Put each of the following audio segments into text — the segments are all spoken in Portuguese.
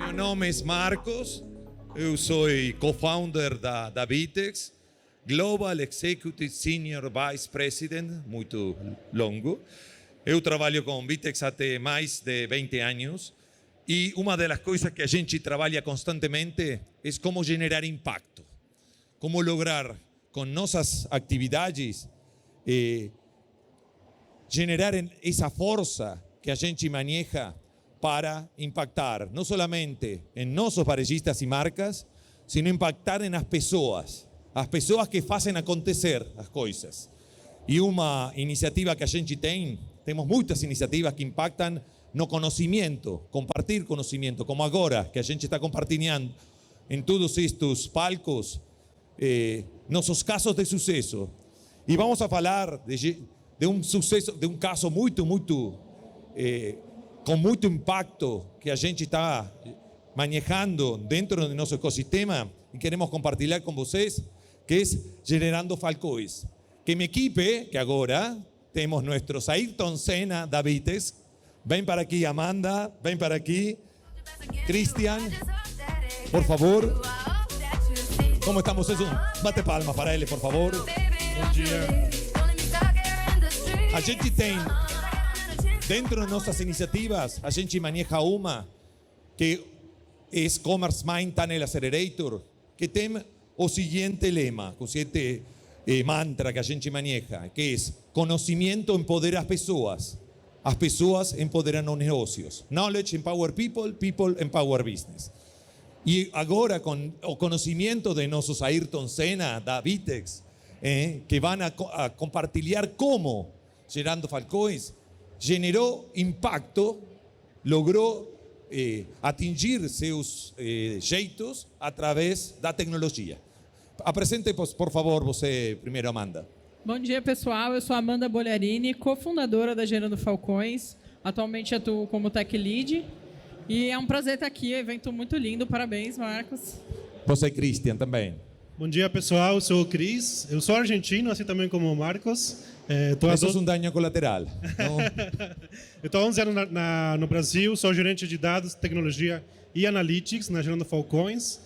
Meu nome é Marcos, eu sou co-founder da Vitex, Global Executive Senior Vice President, muito longo. Eu trabalho com Vitex há mais de 20 anos e uma das coisas que a gente trabalha constantemente é como gerar impacto, como lograr com nossas atividades generar essa força que a gente maneja para impactar não somente em nossos varejistas e marcas, sino impactar nas pessoas que fazem acontecer as coisas. E uma iniciativa que a gente temos muitas iniciativas que impactam no conhecimento, compartir conhecimento, como agora que a gente está compartilhando em todos estes palcos nossos casos de sucesso. E vamos a falar de um sucesso, de um caso com muito impacto que a gente está manejando dentro do nosso ecossistema e queremos compartilhar com vocês, que é Generando Falcões. Que minha equipe, que agora temos nossos Ayrton Senna da Vitex, vem para aqui Amanda, vem para aqui Christian, por favor. Como estamos? Bate palma para ele, por favor. Bom dia. A gente tem, dentro de nossas iniciativas, a gente maneja uma que é Commerce Mind Tunnel Accelerator, que tem o seguinte lema, o seguinte mantra que a gente maneja, que é conhecimento empodera as pessoas empoderam os negócios. Knowledge empower people, people empower business. E agora, com o conhecimento de nossos Ayrton Senna da Vitex, que vão a compartilhar como Gerando Falcões generou impacto, logrou atingir seus jeitos através da tecnologia. Apresente, por favor, você primeiro, Amanda. Bom dia, pessoal. Eu sou Amanda Bogliarini, cofundadora da Gerando Falcões. Atualmente atuo como Tech Lead. E é um prazer estar aqui, evento muito lindo. Parabéns, Marcos. Você, Christian, também. Bom dia, pessoal. Eu sou o Cris. Eu sou argentino, assim também como o Marcos. Isso é um dano colateral. Eu estou há 11 anos no Brasil, sou gerente de dados, tecnologia e analytics na Gerando Falcões.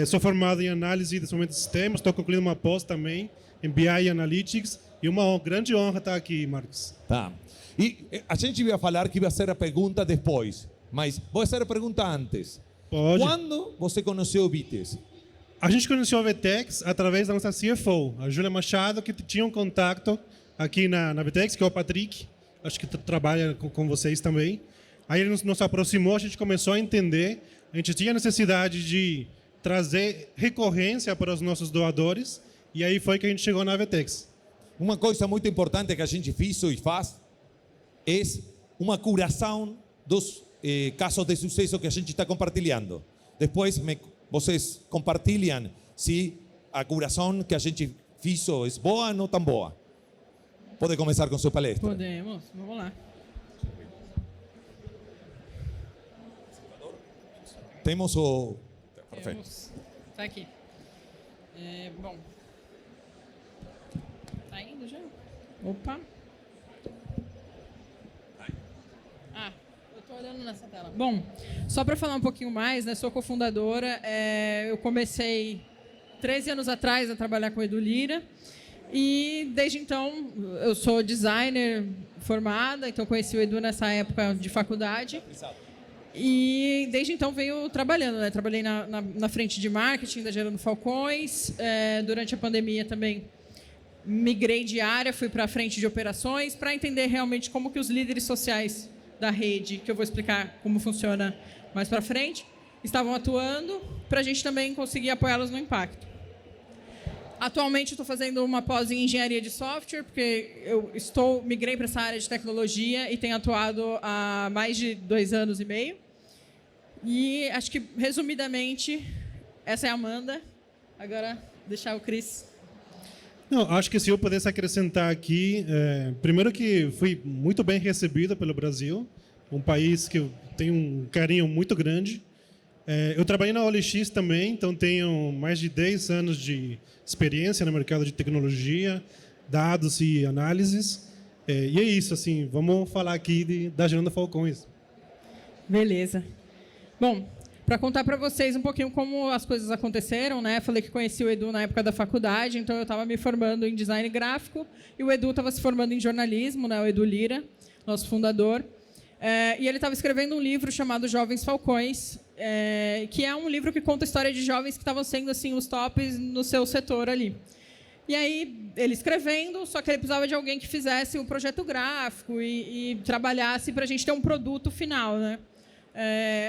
Sou formado em análise e desenvolvimento de sistemas, estou concluindo uma pós também em BI e Analytics. E uma grande honra estar aqui, Marcos. Tá. E a gente ia falar que ia ser a pergunta depois, mas vou fazer a pergunta antes. Pode. Quando você conheceu o Vitex? A gente conheceu a Vtex através da nossa CFO, a Júlia Machado, que tinha um contato aqui na Vtex, que é o Patrick, acho que trabalha com vocês também. Aí ele nos aproximou, a gente começou a entender, a gente tinha necessidade de trazer recorrência para os nossos doadores, e aí foi que a gente chegou na Vtex. Uma coisa muito importante que a gente fez e faz é uma curação dos casos de sucesso que a gente está compartilhando. Depois vocês compartilham se a curação que a gente fez é boa ou não tão boa. Pode começar com sua palestra. Podemos, vamos lá. Temos o... Perfeito. Está aqui. Bom. Está indo já? Opa. Eu estou olhando nessa tela. Bom, só para falar um pouquinho mais, né? Sou cofundadora. Eu comecei 13 anos atrás a trabalhar com o Edu Lira. E desde então eu sou designer formada, então conheci o Edu nessa época de faculdade. E desde então venho trabalhando, né? Trabalhei na frente de marketing da Gerando Falcões. Durante a pandemia também migrei de área, fui para a frente de operações para entender realmente como que os líderes sociais da rede, que eu vou explicar como funciona mais para frente, estavam atuando para a gente também conseguir apoiá-los no impacto. Atualmente estou fazendo uma pós em engenharia de software, porque eu migrei para essa área de tecnologia e tenho atuado há mais de 2 anos e meio. E acho que, resumidamente, essa é a Amanda. Agora, deixar o Cris. Não, acho que se eu pudesse acrescentar aqui, primeiro que fui muito bem recebido pelo Brasil, um país que eu tenho um carinho muito grande. Eu trabalhei na OLX também, então tenho mais de 10 anos de experiência no mercado de tecnologia, dados e análises. E é isso, assim, vamos falar aqui da Gerando Falcões. Beleza. Bom, para contar para vocês um pouquinho como as coisas aconteceram, né? Falei que conheci o Edu na época da faculdade, então eu estava me formando em design gráfico e o Edu estava se formando em jornalismo, né? O Edu Lira, nosso fundador. E ele estava escrevendo um livro chamado Jovens Falcões, que é um livro que conta a história de jovens que estavam sendo assim os tops no seu setor ali. E aí, ele escrevendo, só que ele precisava de alguém que fizesse o projeto gráfico e trabalhasse para a gente ter um produto final, né?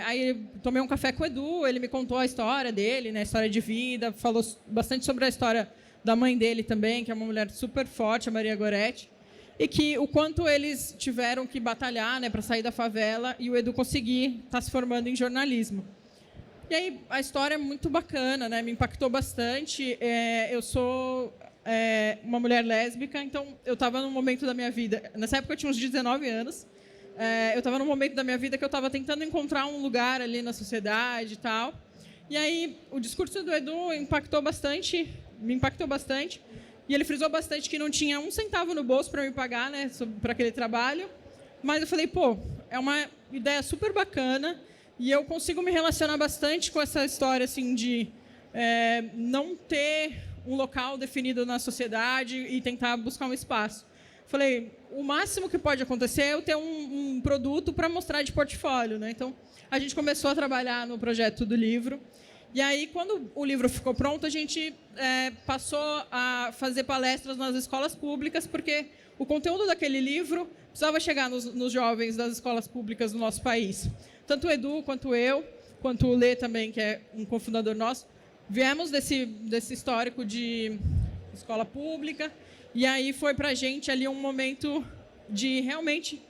Aí, tomei um café com o Edu, ele me contou a história dele, né, a história de vida, falou bastante sobre a história da mãe dele também, que é uma mulher super forte, a Maria Goretti, e que o quanto eles tiveram que batalhar, né, para sair da favela e o Edu conseguir estar se formando em jornalismo. E aí, a história é muito bacana, né, me impactou bastante. Eu sou uma mulher lésbica, então eu estava num momento da minha vida, nessa época eu tinha uns 19 anos, eu estava num momento da minha vida que eu estava tentando encontrar um lugar ali na sociedade e tal. E aí o discurso do Edu me impactou bastante, e ele frisou bastante que não tinha um centavo no bolso para me pagar, né, para aquele trabalho, mas eu falei, pô, é uma ideia super bacana e eu consigo me relacionar bastante com essa história assim de não ter um local definido na sociedade e tentar buscar um espaço. Falei, o máximo que pode acontecer é eu ter um produto para mostrar de portfólio, né? Então, a gente começou a trabalhar no projeto do livro. E aí, quando o livro ficou pronto, a gente passou a fazer palestras nas escolas públicas, porque o conteúdo daquele livro precisava chegar nos jovens das escolas públicas do nosso país. Tanto o Edu, quanto eu, quanto o Lê também, que é um cofundador nosso, viemos desse histórico de escola pública, e aí foi para a gente ali um momento de realmente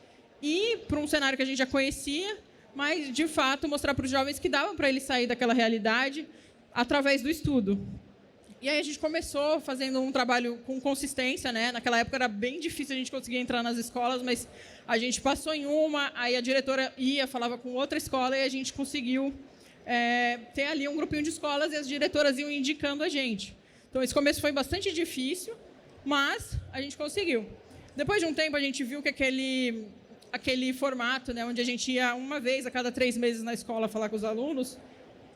ir para um cenário que a gente já conhecia, mas, de fato, mostrar para os jovens que dava para eles sair daquela realidade através do estudo. E aí a gente começou fazendo um trabalho com consistência, né? Naquela época era bem difícil a gente conseguir entrar nas escolas, mas a gente passou em uma, aí a diretora falava com outra escola e a gente conseguiu ter ali um grupinho de escolas e as diretoras iam indicando a gente. Então, esse começo foi bastante difícil, mas a gente conseguiu. Depois de um tempo, a gente viu que aquele formato, né, onde a gente ia uma vez a cada 3 meses na escola falar com os alunos,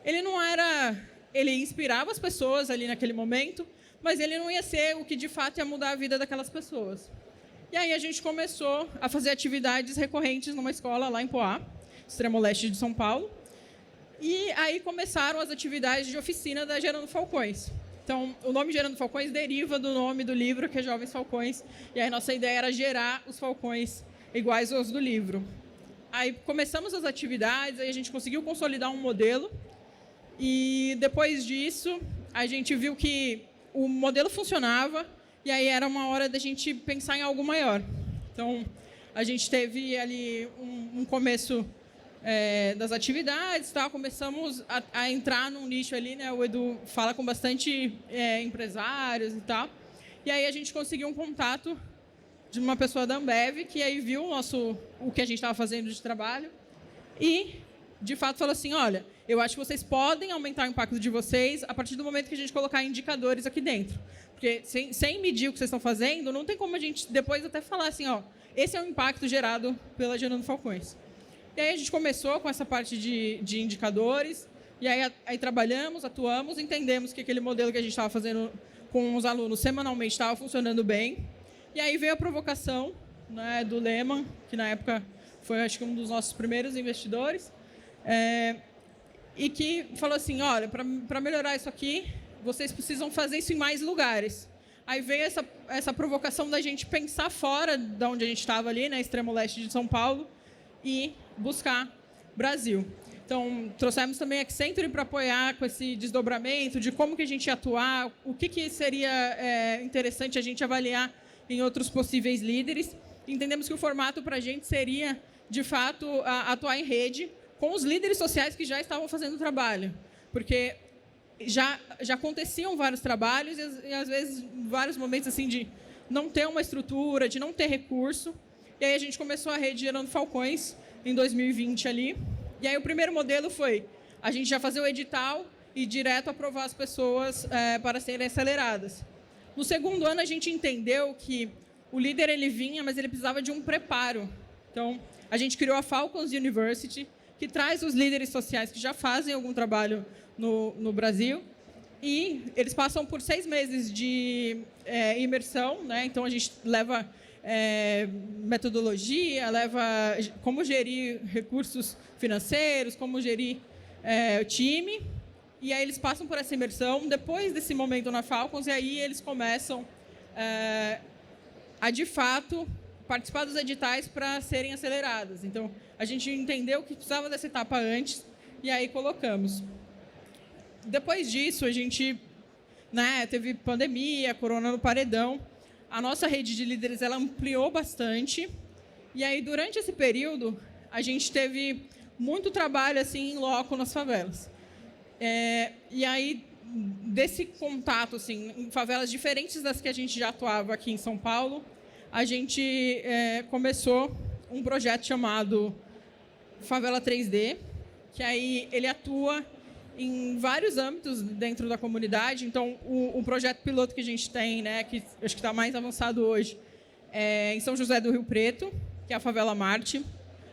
ele não era... Ele inspirava as pessoas ali naquele momento, mas ele não ia ser o que, de fato, ia mudar a vida daquelas pessoas. E aí a gente começou a fazer atividades recorrentes numa escola lá em Poá, extremo leste de São Paulo. E aí começaram as atividades de oficina da Gerando Falcões. Então, o nome Gerando Falcões deriva do nome do livro, que é Jovens Falcões. E aí nossa ideia era gerar os falcões iguais aos do livro. Aí começamos as atividades, aí a gente conseguiu consolidar um modelo. E depois disso, a gente viu que o modelo funcionava e aí era uma hora da gente pensar em algo maior. Então, a gente teve ali um começo das atividades, tal. Começamos a entrar num nicho ali, né? O Edu fala com bastante empresários e tal. E aí a gente conseguiu um contato de uma pessoa da Ambev que aí viu o que a gente estava fazendo de trabalho e, de fato, falou assim, olha, eu acho que vocês podem aumentar o impacto de vocês a partir do momento que a gente colocar indicadores aqui dentro. Porque sem medir o que vocês estão fazendo, não tem como a gente depois até falar assim, ó, esse é o impacto gerado pela Gerando Falcões. E aí a gente começou com essa parte de indicadores, e aí trabalhamos, atuamos, entendemos que aquele modelo que a gente estava fazendo com os alunos semanalmente estava funcionando bem. E aí veio a provocação, né, do Lehman, que na época foi, acho que, um dos nossos primeiros investidores, e que falou assim, olha, para melhorar isso aqui, vocês precisam fazer isso em mais lugares. Aí veio essa provocação da gente pensar fora de onde a gente estava ali, né, extremo leste de São Paulo, e buscar Brasil. Então, trouxemos também a Accenture para apoiar com esse desdobramento de como que a gente ia atuar, o que seria interessante a gente avaliar em outros possíveis líderes. Entendemos que o formato para a gente seria, de fato, atuar em rede com os líderes sociais que já estavam fazendo o trabalho. Porque já aconteciam vários trabalhos e, às vezes, vários momentos assim, de não ter uma estrutura, de não ter recurso. E aí a gente começou a rede Gerando Falcões em 2020 ali. E aí o primeiro modelo foi a gente já fazer o edital e direto aprovar as pessoas para serem aceleradas. No segundo ano, a gente entendeu que o líder ele vinha, mas ele precisava de um preparo. Então, a gente criou a Falcons University, que traz os líderes sociais que já fazem algum trabalho no Brasil. E eles passam por 6 meses de imersão, né? Então, a gente leva metodologia, leva como gerir recursos financeiros, como gerir o time. E aí eles passam por essa imersão depois desse momento na Falcons, e aí eles começam a, de fato, participar dos editais para serem aceleradas. Então, a gente entendeu que precisava dessa etapa antes, e aí colocamos. Depois disso, a gente teve pandemia, corona no paredão. A nossa rede de líderes ela ampliou bastante. E aí, durante esse período, a gente teve muito trabalho assim, em loco nas favelas. E aí, desse contato assim, em favelas diferentes das que a gente já atuava aqui em São Paulo, a gente começou um projeto chamado Favela 3D, que aí ele atua em vários âmbitos dentro da comunidade. Então, o projeto piloto que a gente tem, que acho que está mais avançado hoje, é em São José do Rio Preto, que é a Favela Marte.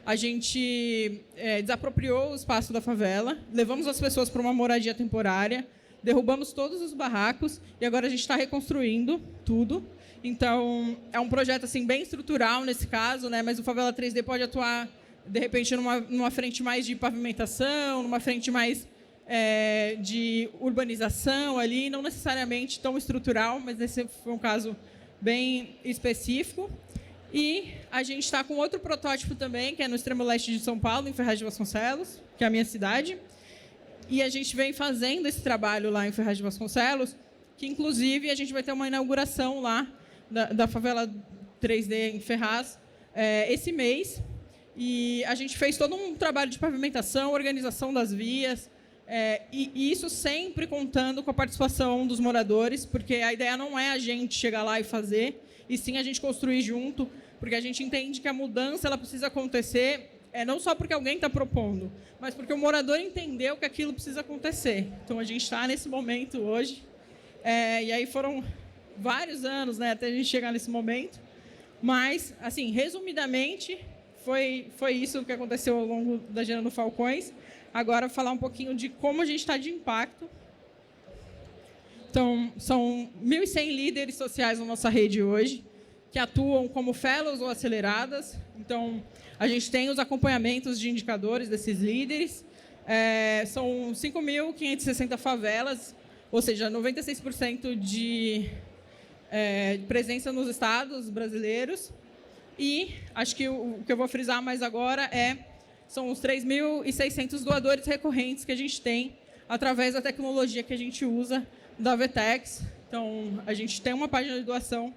A gente desapropriou o espaço da favela, levamos as pessoas para uma moradia temporária, derrubamos todos os barracos e agora a gente está reconstruindo tudo. Então, é um projeto assim, bem estrutural nesse caso, mas o Favela 3D pode atuar, de repente, numa frente mais de pavimentação, numa frente mais de urbanização ali, não necessariamente tão estrutural, mas esse foi um caso bem específico. E a gente está com outro protótipo também, que é no extremo leste de São Paulo, em Ferraz de Vasconcelos, que é a minha cidade. E a gente vem fazendo esse trabalho lá em Ferraz de Vasconcelos, que, inclusive, a gente vai ter uma inauguração lá da Favela 3D em Ferraz esse mês. E a gente fez todo um trabalho de pavimentação, organização das vias, e isso sempre contando com a participação dos moradores, porque a ideia não é a gente chegar lá e fazer, e sim a gente construir junto, porque a gente entende que a mudança ela precisa acontecer não só porque alguém está propondo, mas porque o morador entendeu que aquilo precisa acontecer. Então, a gente está nesse momento hoje, e aí foram vários anos até a gente chegar nesse momento, mas, assim, resumidamente, foi isso que aconteceu ao longo da Gerando Falcões. Agora, falar um pouquinho de como a gente está de impacto. Então, são 1.100 líderes sociais na nossa rede hoje, que atuam como fellows ou aceleradas. Então, a gente tem os acompanhamentos de indicadores desses líderes. São 5.560 favelas, ou seja, 96% de presença nos estados brasileiros. E acho que o que eu vou frisar mais agora são os 3.600 doadores recorrentes que a gente tem através da tecnologia que a gente usa da VTEX. Então, a gente tem uma página de doação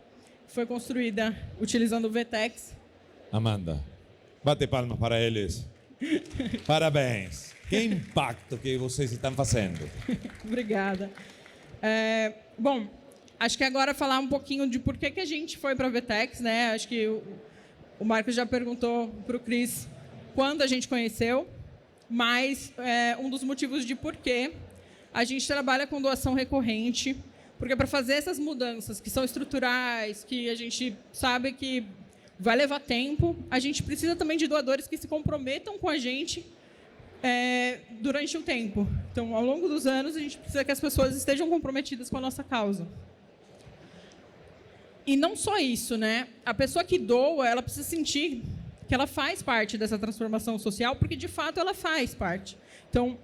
que foi construída utilizando o VTEX. Amanda, bate palmas para eles. Parabéns. Que impacto que vocês estão fazendo. Obrigada. Bom, acho que agora falar um pouquinho de por que a gente foi para a VTEX. Acho que o Marcos já perguntou para o Cris quando a gente conheceu, mas um dos motivos de por que a gente trabalha com doação recorrente, porque para fazer essas mudanças que são estruturais, que a gente sabe que vai levar tempo, a gente precisa também de doadores que se comprometam com a gente durante o tempo. Então, ao longo dos anos, a gente precisa que as pessoas estejam comprometidas com a nossa causa. E não só isso, a pessoa que doa, ela precisa sentir que ela faz parte dessa transformação social, porque, de fato, ela faz parte. Então,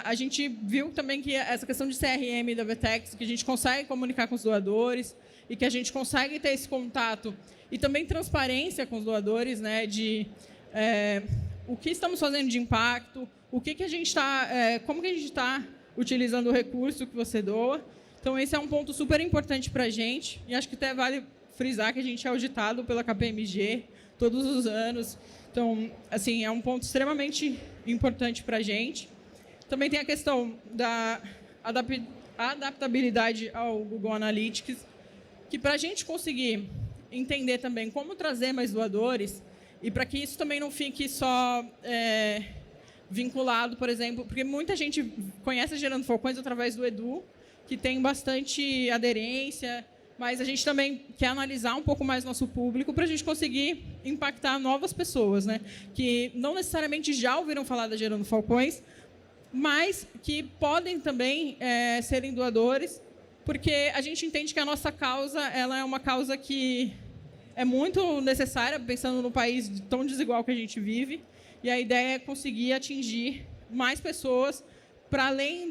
a gente viu também que essa questão de CRM da VTEX, que a gente consegue comunicar com os doadores e que a gente consegue ter esse contato e também transparência com os doadores, de o que estamos fazendo de impacto, o que a gente está, como que a gente está utilizando o recurso que você doa. Então, esse é um ponto super importante para a gente, e acho que até vale frisar que a gente é auditado pela KPMG todos os anos. Então, assim, é um ponto extremamente importante para a gente. Também tem a questão da adaptabilidade ao Google Analytics, que para a gente conseguir entender também como trazer mais doadores, e para que isso também não fique só vinculado, por exemplo, porque muita gente conhece a Gerando Falcões através do Edu, que tem bastante aderência, mas a gente também quer analisar um pouco mais nosso público para a gente conseguir impactar novas pessoas, né? Que não necessariamente já ouviram falar da Gerando Falcões, mas que podem também serem doadores, porque a gente entende que a nossa causa ela é uma causa que é muito necessária, pensando no país tão desigual que a gente vive, e a ideia é conseguir atingir mais pessoas para além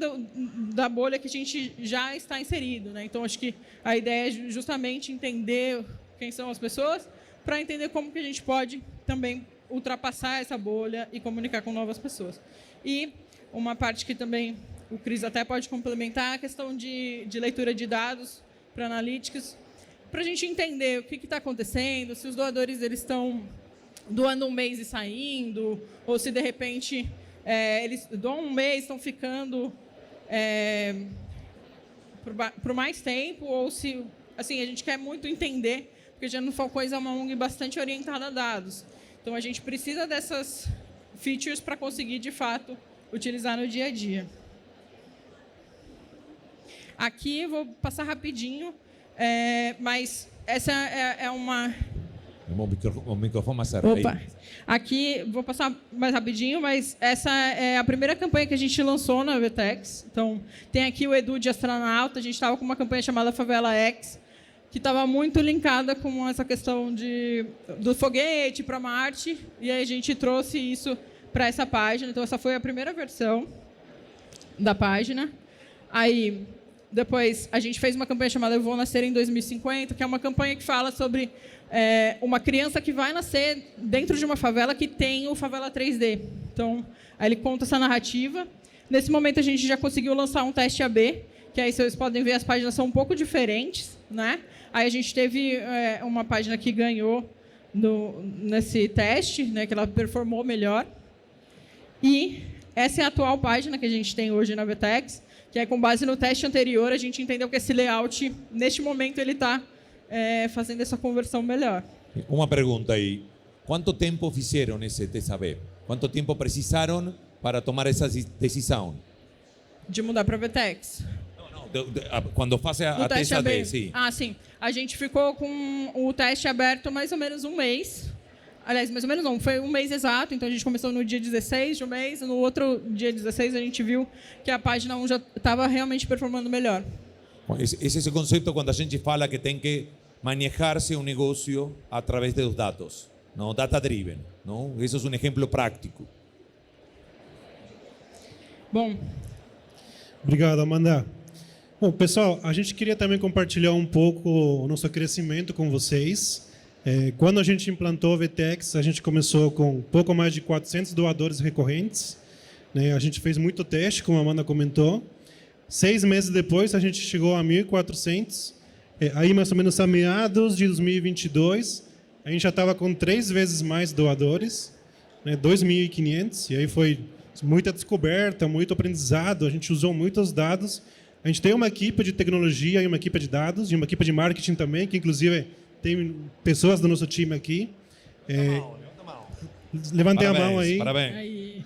da bolha que a gente já está inserido, né? Então, acho que a ideia é justamente entender quem são as pessoas para entender como que a gente pode também ultrapassar essa bolha e comunicar com novas pessoas. E uma parte que também o Cris até pode complementar, a questão de leitura de dados para analytics, para a gente entender o que está acontecendo, se os doadores eles estão doando um mês e saindo, ou se, de repente, eles doam um mês, estão ficando por mais tempo, ou se... Assim, a gente quer muito entender, porque Gerando Falcões é uma ONG bastante orientada a dados. Então, a gente precisa dessas features para conseguir, de fato, utilizar no dia a dia. Aqui, vou passar rapidinho, mas essa é uma... O microfone mais certo. Opa. Aqui, vou passar mais rapidinho, mas essa é a primeira campanha que a gente lançou na VTEX. Então, tem aqui o Edu de astronauta, a gente estava com uma campanha chamada Favela X, que estava muito linkada com essa questão do foguete para Marte, e aí a gente trouxe isso para essa página. Então, essa foi a primeira versão da página. Aí, depois, a gente fez uma campanha chamada Eu Vou Nascer em 2050, que é uma campanha que fala sobre uma criança que vai nascer dentro de uma favela que tem o Favela 3D. Então, aí ele conta essa narrativa. Nesse momento, a gente já conseguiu lançar um teste AB, que aí vocês podem ver, as páginas são um pouco diferentes, né? Aí a gente teve uma página que ganhou nesse teste, né, que ela performou melhor. E essa é a atual página que a gente tem hoje na VTEX, que é com base no teste anterior, a gente entendeu que esse layout, neste momento, ele está fazendo essa conversão melhor. Uma pergunta aí. Quanto tempo fizeram esse teste AB? Quanto tempo precisaram para tomar essa decisão? De mudar para VTEX. Quando faz a teste AB, sim. Ah, sim. A gente ficou com o teste aberto mais ou menos um mês. Aliás, mais ou menos não, foi um mês exato, então a gente começou no dia 16 de um mês, no outro dia 16 a gente viu que a página 1 já estava realmente performando melhor. Esse é o conceito quando a gente fala que tem que manejar-se um negócio através dos dados, não data-driven. Não? Isso é um exemplo prático. Bom. Obrigado, Amanda. Bom, pessoal, a gente queria também compartilhar um pouco o nosso crescimento com vocês. Quando a gente implantou a VTEX, a gente começou com pouco mais de 400 doadores recorrentes, né? A gente fez muito teste, como a Amanda comentou. 6 meses depois, a gente chegou a 1.400. Aí, mais ou menos, a meados de 2022, a gente já estava com 3 vezes mais doadores, né? 2.500. E aí foi muita descoberta, muito aprendizado. A gente usou muitos dados. A gente tem uma equipe de tecnologia e uma equipe de dados, e uma equipe de marketing também, que, inclusive, tem pessoas do nosso time aqui. Levantem a mão aí. Parabéns.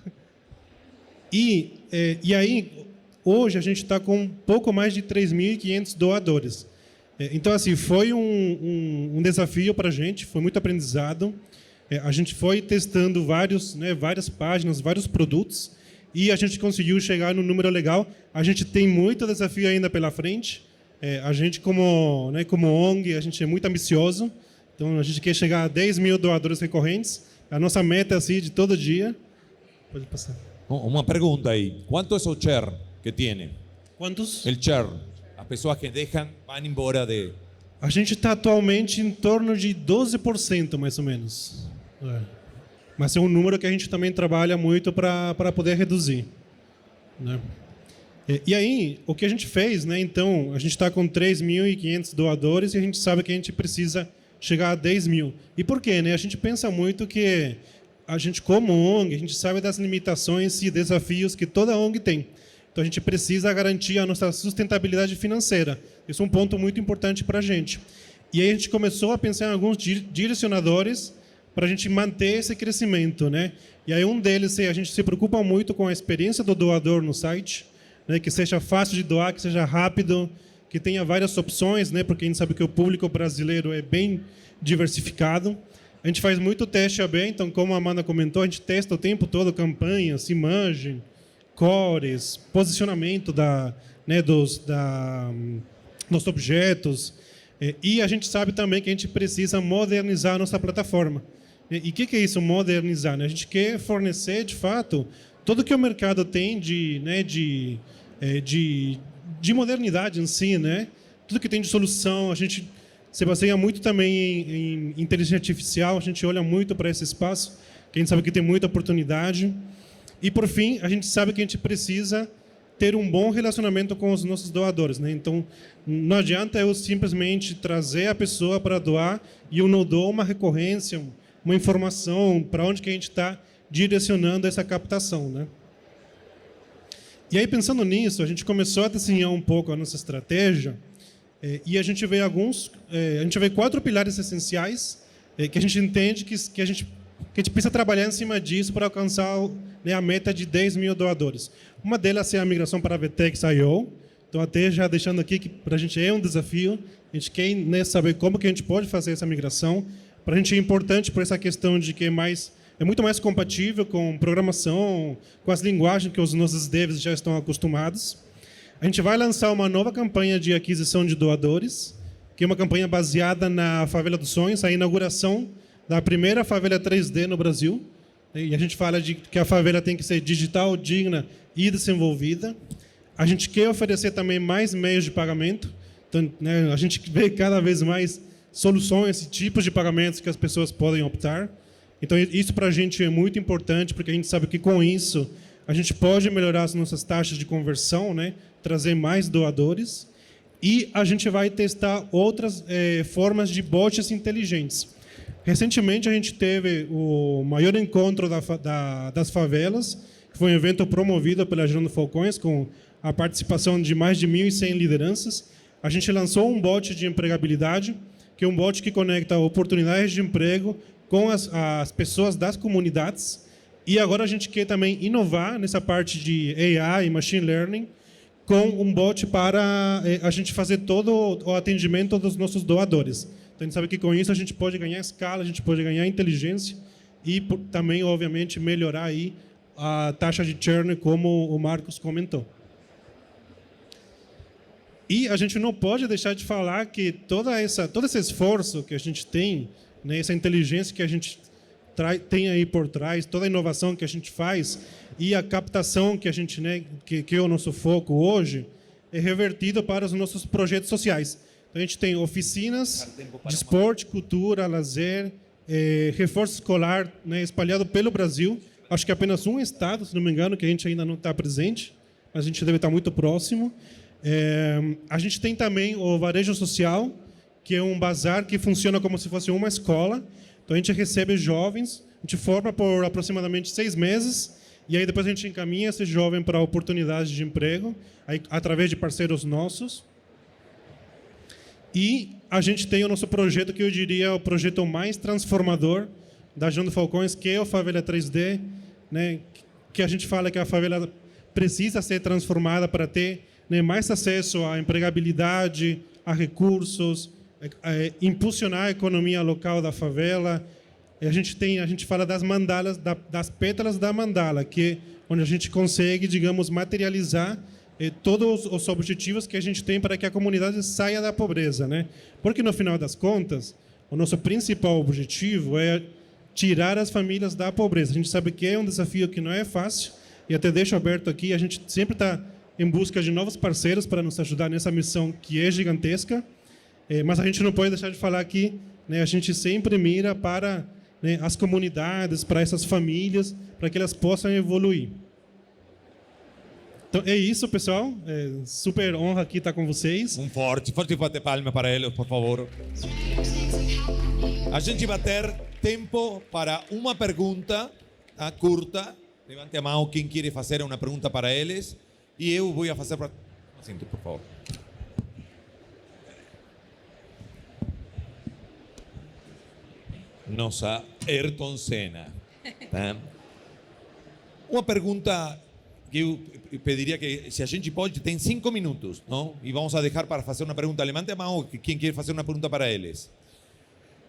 E aí, hoje, a gente está com um pouco mais de 3.500 doadores. Então, assim, foi um desafio para a gente, foi muito aprendizado. A gente foi testando várias páginas, vários produtos, e a gente conseguiu chegar no número legal. A gente tem muito desafio ainda pela frente. A gente, como ONG, a gente é muito ambicioso. Então, a gente quer chegar a 10 mil doadores recorrentes. A nossa meta é assim, de todo dia. Pode passar. Uma pergunta aí. Quanto é o churn que tem? Quantos? O churn. As pessoas que deixam, vão embora de... A gente está atualmente em torno de 12%, mais ou menos. Mas é um número que a gente também trabalha muito para poder reduzir, né? E aí, o que a gente fez, né? Então, a gente está com 3.500 doadores e a gente sabe que a gente precisa chegar a 10 mil. E por quê, né? A gente pensa muito que a gente, como ONG, a gente sabe das limitações e desafios que toda ONG tem. Então, a gente precisa garantir a nossa sustentabilidade financeira. Isso é um ponto muito importante para a gente. E aí, a gente começou a pensar em alguns direcionadores para a gente manter esse crescimento, né? E aí, um deles é a gente se preocupa muito com a experiência do doador no site, né? Que seja fácil de doar, que seja rápido, que tenha várias opções, né? Porque a gente sabe que o público brasileiro é bem diversificado. A gente faz muito teste AB, então, como a Amanda comentou, a gente testa o tempo todo campanhas, imagem, cores, posicionamento dos objetos. E a gente sabe também que a gente precisa modernizar a nossa plataforma. E o que é isso, modernizar? A gente quer fornecer, de fato, tudo que o mercado tem de modernidade em si, né? Tudo que tem de solução. A gente se baseia muito também em inteligência artificial, a gente olha muito para esse espaço, que a gente sabe que tem muita oportunidade. E, por fim, a gente sabe que a gente precisa ter um bom relacionamento com os nossos doadores, né? Então, não adianta eu simplesmente trazer a pessoa para doar e eu não dou uma recorrência, uma informação para onde que a gente está direcionando essa captação, né? E aí, pensando nisso, a gente começou a desenhar um pouco a nossa estratégia e a gente vê a gente vê 4 pilares essenciais que a gente entende que a gente precisa trabalhar em cima disso para alcançar a meta de 10 mil doadores. Uma delas é a migração para a Vertex.io. Então, até já deixando aqui que para a gente é um desafio, a gente quer saber como que a gente pode fazer essa migração. Para a gente é importante por essa questão de que é muito mais compatível com programação, com as linguagens que os nossos devs já estão acostumados. A gente vai lançar uma nova campanha de aquisição de doadores, que é uma campanha baseada na Favela dos Sonhos, a inauguração da primeira favela 3D no Brasil. E a gente fala de que a favela tem que ser digital, digna e desenvolvida. A gente quer oferecer também mais meios de pagamento. Então, a gente vê cada vez mais soluções e tipos de pagamentos que as pessoas podem optar. Então, isso para a gente é muito importante, porque a gente sabe que com isso a gente pode melhorar as nossas taxas de conversão, né? Trazer mais doadores. E a gente vai testar outras formas de bots inteligentes. Recentemente, a gente teve o maior encontro das favelas, que foi um evento promovido pela Gerando Falcões, com a participação de mais de 1.100 lideranças. A gente lançou um bot de empregabilidade, que é um bot que conecta oportunidades de emprego com as pessoas das comunidades. E agora a gente quer também inovar nessa parte de AI e Machine Learning, com um bot para a gente fazer todo o atendimento dos nossos doadores. Então, a gente sabe que com isso a gente pode ganhar escala, a gente pode ganhar inteligência e também, obviamente, melhorar aí a taxa de churn, como o Marcos comentou. E a gente não pode deixar de falar que todo esse esforço que a gente tem, né, essa inteligência que a gente tem aí por trás, toda a inovação que a gente faz e a captação que a gente, né, que é o nosso foco hoje, é revertido para os nossos projetos sociais. Então, a gente tem oficinas de esporte, cultura, lazer, reforço escolar, né, espalhado pelo Brasil. Acho que apenas um estado, se não me engano, que a gente ainda não está presente, mas a gente deve estar muito próximo. A gente tem também o varejo social, que é um bazar que funciona como se fosse uma escola. Então, a gente recebe jovens, a gente forma por aproximadamente 6 meses, e aí depois a gente encaminha esse jovem para oportunidades de emprego, aí, através de parceiros nossos. E a gente tem o nosso projeto, que eu diria o projeto mais transformador da Gerando Falcões, que é o Favela 3D, né, que a gente fala que a favela precisa ser transformada para ter, né, mais acesso à empregabilidade, a recursos, impulsionar a economia local da favela. A gente fala das mandalas, das pétalas da mandala, que é onde a gente consegue, digamos, materializar todos os objetivos que a gente tem para que a comunidade saia da pobreza, né? Porque, no final das contas, o nosso principal objetivo é tirar as famílias da pobreza. A gente sabe que é um desafio que não é fácil, e até deixo aberto aqui, a gente sempre está em busca de novos parceiros para nos ajudar nessa missão que é gigantesca, mas a gente não pode deixar de falar que, né, a gente sempre mira para, né, as comunidades, para essas famílias, para que elas possam evoluir. Então, é isso, pessoal. Super honra aqui estar com vocês. Forte palmas para eles, por favor. A gente vai ter tempo para uma pergunta curta. Levante a mão quem quer fazer uma pergunta para eles. E eu vou fazer para... Assento, por favor. Nossa Ayrton Senna. Tá? Uma pergunta que eu pediria que, se a gente pode, tem 5 minutos, não? E vamos a deixar para fazer uma pergunta. Levante a mão quem quer fazer uma pergunta para eles.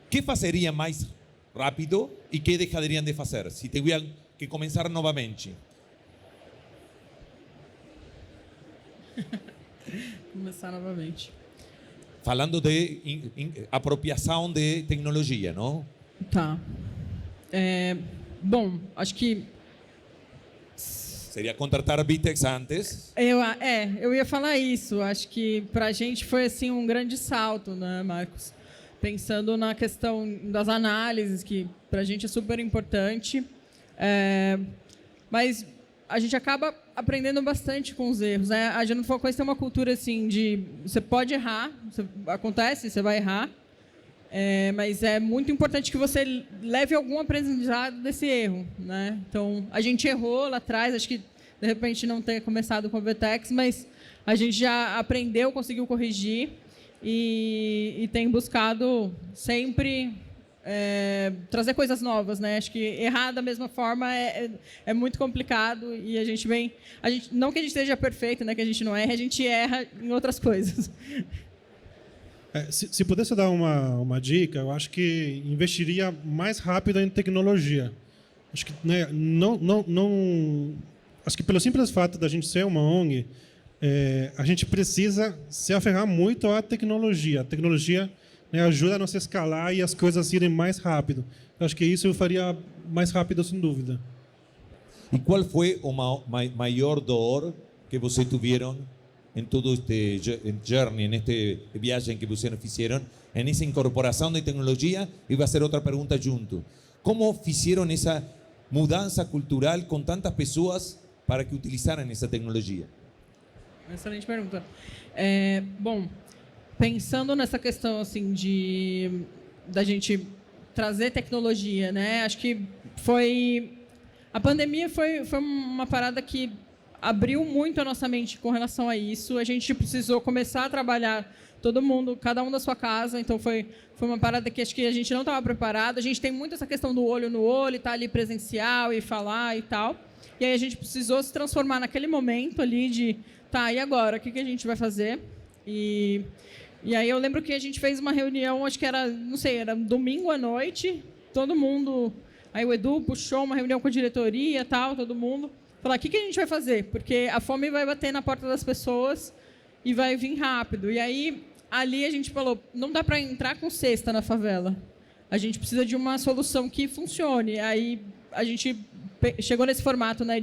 Que fazeria mais rápido e que deixariam de fazer, se tivessem que começar novamente? Começar novamente. Falando de apropriação de tecnologia, não? Tá. Bom, acho que Seria contratar a Vitex antes. eu ia falar isso. Acho que para a gente foi assim um grande salto, né, Marcos? Pensando na questão das análises, que para a gente é super importante. Mas a gente acaba aprendendo bastante com os erros, né? A Gerando Falcões tem uma cultura assim de você pode errar, acontece, você vai errar, mas é muito importante que você leve algum aprendizado desse erro, né? Então a gente errou lá atrás, acho que de repente não ter começado com a Vtex, mas a gente já aprendeu, conseguiu corrigir e tem buscado sempre trazer coisas novas, né? Acho que errar da mesma forma é muito complicado e a gente não que a gente esteja perfeito, né? Que a gente não erre, a gente erra em outras coisas. Se pudesse dar uma dica, eu acho que investiria mais rápido em tecnologia. Acho que, né, acho que pelo simples fato da gente ser uma ONG, a gente precisa se aferrar muito à tecnologia. A tecnologia, né, ajuda a nos escalar e as coisas irem mais rápido. Eu acho que isso eu faria mais rápido, sem dúvida. E qual foi o maior dor que vocês tiveram em todo este journey, neste viagem que vocês fizeram, nessa incorporação de tecnologia? E vai ser outra pergunta junto. Como fizeram essa mudança cultural com tantas pessoas para que utilizaram essa tecnologia? Excelente pergunta. Bom, pensando nessa questão assim da gente trazer tecnologia, né? Acho que a pandemia foi uma parada que abriu muito a nossa mente com relação a isso. A gente precisou começar a trabalhar todo mundo, cada um da sua casa. Então foi uma parada que acho que a gente não estava preparado. A gente tem muito essa questão do olho no olho, estar ali presencial e falar e tal. E aí a gente precisou se transformar naquele momento ali de, tá, e agora? O que a gente vai fazer? E aí eu lembro que a gente fez uma reunião, acho que era, não sei, era domingo à noite, todo mundo... Aí o Edu puxou uma reunião com a diretoria e tal, todo mundo. Falar, o que a gente vai fazer? Porque a fome vai bater na porta das pessoas e vai vir rápido. E aí, ali a gente falou, não dá para entrar com cesta na favela. A gente precisa de uma solução que funcione. Aí a gente chegou nesse formato, né,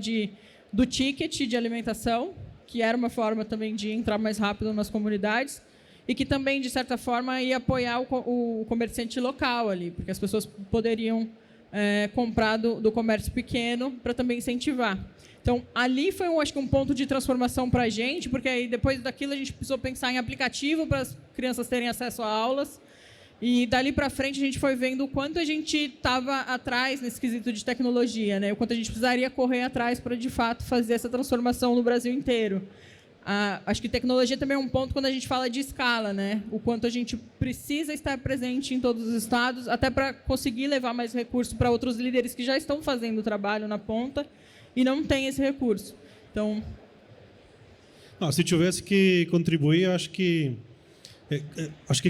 do ticket de alimentação, que era uma forma também de entrar mais rápido nas comunidades e que também, de certa forma, ia apoiar o comerciante local ali, porque as pessoas poderiam comprar do comércio pequeno para também incentivar. Então, ali foi, acho que, um ponto de transformação para a gente, porque aí, depois daquilo, a gente precisou pensar em aplicativo para as crianças terem acesso a aulas. E, dali para frente, a gente foi vendo o quanto a gente estava atrás nesse quesito de tecnologia, né? O quanto a gente precisaria correr atrás para, de fato, fazer essa transformação no Brasil inteiro. Acho que tecnologia também é um ponto quando a gente fala de escala, né? O quanto a gente precisa estar presente em todos os estados, até para conseguir levar mais recursos para outros líderes que já estão fazendo o trabalho na ponta e não têm esse recurso. Então, se tivesse que contribuir, acho que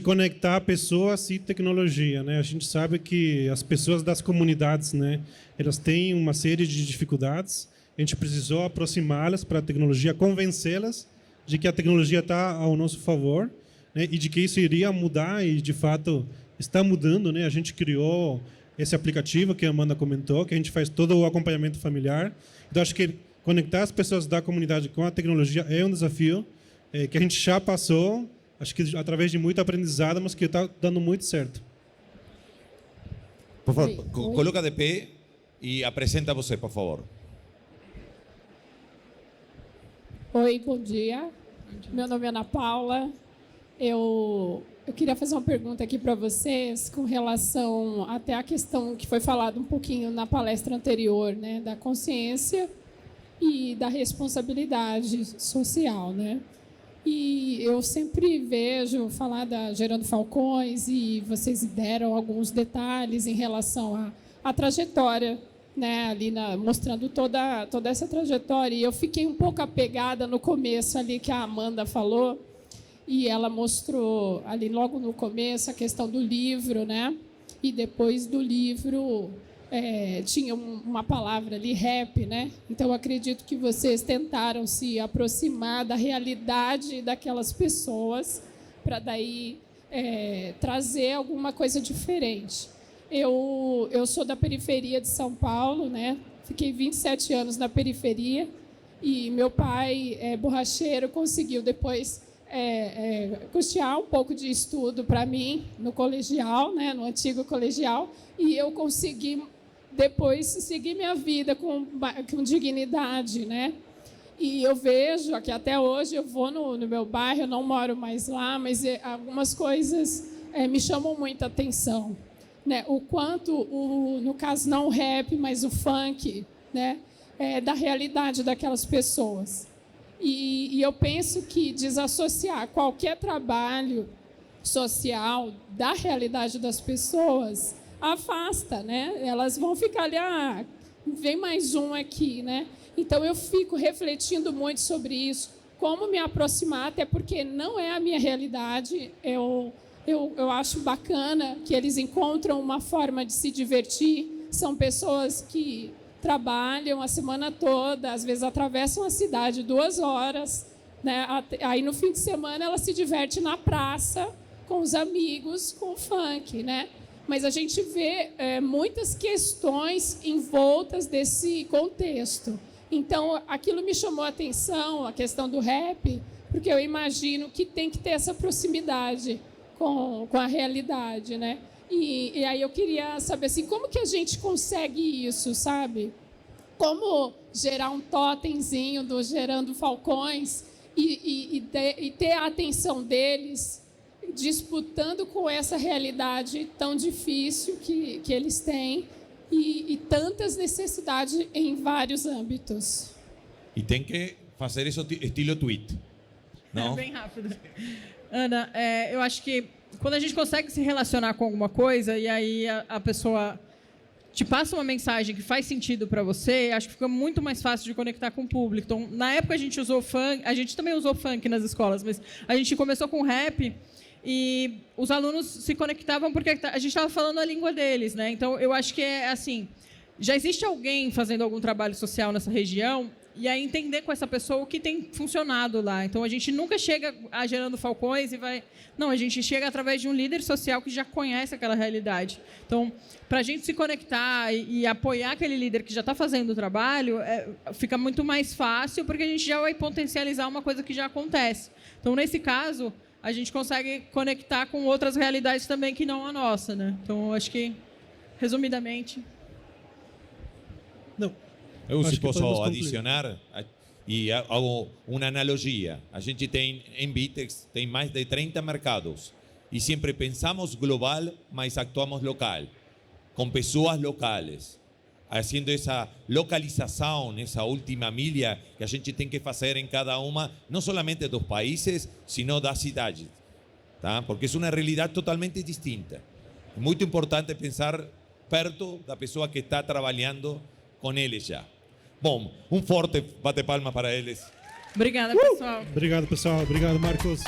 conectar pessoas e tecnologia, né? A gente sabe que as pessoas das comunidades, né, elas têm uma série de dificuldades. A gente precisou aproximá-las para a tecnologia, convencê-las de que a tecnologia está ao nosso favor, né, e de que isso iria mudar e, de fato, está mudando, né? A gente criou esse aplicativo que a Amanda comentou, que a gente faz todo o acompanhamento familiar. Então, acho que conectar as pessoas da comunidade com a tecnologia é um desafio que a gente já passou, acho que através de muito aprendizado, mas que está dando muito certo. Por favor, coloca de pé e apresenta você, por favor. Oi, bom dia. Meu nome é Ana Paula. Eu queria fazer uma pergunta aqui para vocês com relação até à questão que foi falada um pouquinho na palestra anterior, né, da consciência e da responsabilidade social, né? E eu sempre vejo falar da Gerando Falcões e vocês deram alguns detalhes em relação à trajetória né, ali mostrando toda essa trajetória. E eu fiquei um pouco apegada no começo ali que a Amanda falou, e ela mostrou ali logo no começo a questão do livro, né? E depois do livro tinha uma palavra ali, rap, né? Então eu acredito que vocês tentaram se aproximar da realidade daquelas pessoas para daí trazer alguma coisa diferente. Eu sou da periferia de São Paulo, né? Fiquei 27 anos na periferia e meu pai, borracheiro, conseguiu depois custear um pouco de estudo para mim no colegial, né? No antigo colegial, e eu consegui depois seguir minha vida com dignidade, né? E eu vejo que até hoje eu vou no meu bairro, eu não moro mais lá, mas algumas coisas me chamam muita atenção, né? O quanto, no caso não o rap, mas o funk, né? Da realidade daquelas pessoas. E eu penso que desassociar qualquer trabalho social da realidade das pessoas afasta, né? Elas vão ficar ali, vem mais um aqui, né? Então eu fico refletindo muito sobre isso, como me aproximar, até porque não é a minha realidade. Eu acho bacana que eles encontram uma forma de se divertir. São pessoas que trabalham a semana toda, às vezes atravessam a cidade 2 horas, né? Aí no fim de semana ela se diverte na praça com os amigos, com o funk, né? Mas a gente vê muitas questões envoltas desse contexto. Então aquilo me chamou a atenção, a questão do rap, porque eu imagino que tem que ter essa proximidade com a realidade, né? E aí eu queria saber assim, como que a gente consegue isso, sabe? Como gerar um totemzinho do Gerando Falcões e ter a atenção deles disputando com essa realidade tão difícil que eles têm e tantas necessidades em vários âmbitos. E tem que fazer isso estilo tweet, não? Bem rápido. Ana, eu acho que quando a gente consegue se relacionar com alguma coisa e aí a pessoa te passa uma mensagem que faz sentido para você, acho que fica muito mais fácil de conectar com o público. Então, na época a gente usou funk, a gente também usou funk nas escolas, mas a gente começou com rap e os alunos se conectavam porque a gente estava falando a língua deles, né? Então, eu acho que assim, já existe alguém fazendo algum trabalho social nessa região e aí entender com essa pessoa o que tem funcionado lá. Então, a gente nunca chega a Gerando Falcões e vai... Não, a gente chega através de um líder social que já conhece aquela realidade. Então, para a gente se conectar e apoiar aquele líder que já está fazendo o trabalho, fica muito mais fácil, porque a gente já vai potencializar uma coisa que já acontece. Então, nesse caso, a gente consegue conectar com outras realidades também que não a nossa, né? Então, acho que, resumidamente... Não. Eu se posso adicionar e hago uma analogia. A gente tem em Vitex tem mais de 30 mercados e sempre pensamos global, mas actuamos local, com pessoas locales, haciendo essa localização, essa última milha que a gente tem que fazer em cada uma, não somente dos países, sino das cidades, tá? Porque é uma realidade totalmente distinta. É muito importante pensar perto da pessoa que está trabalhando com eles já. Bom, forte bate-palma para eles. Obrigada, pessoal. Obrigado, pessoal. Obrigado, Marcos.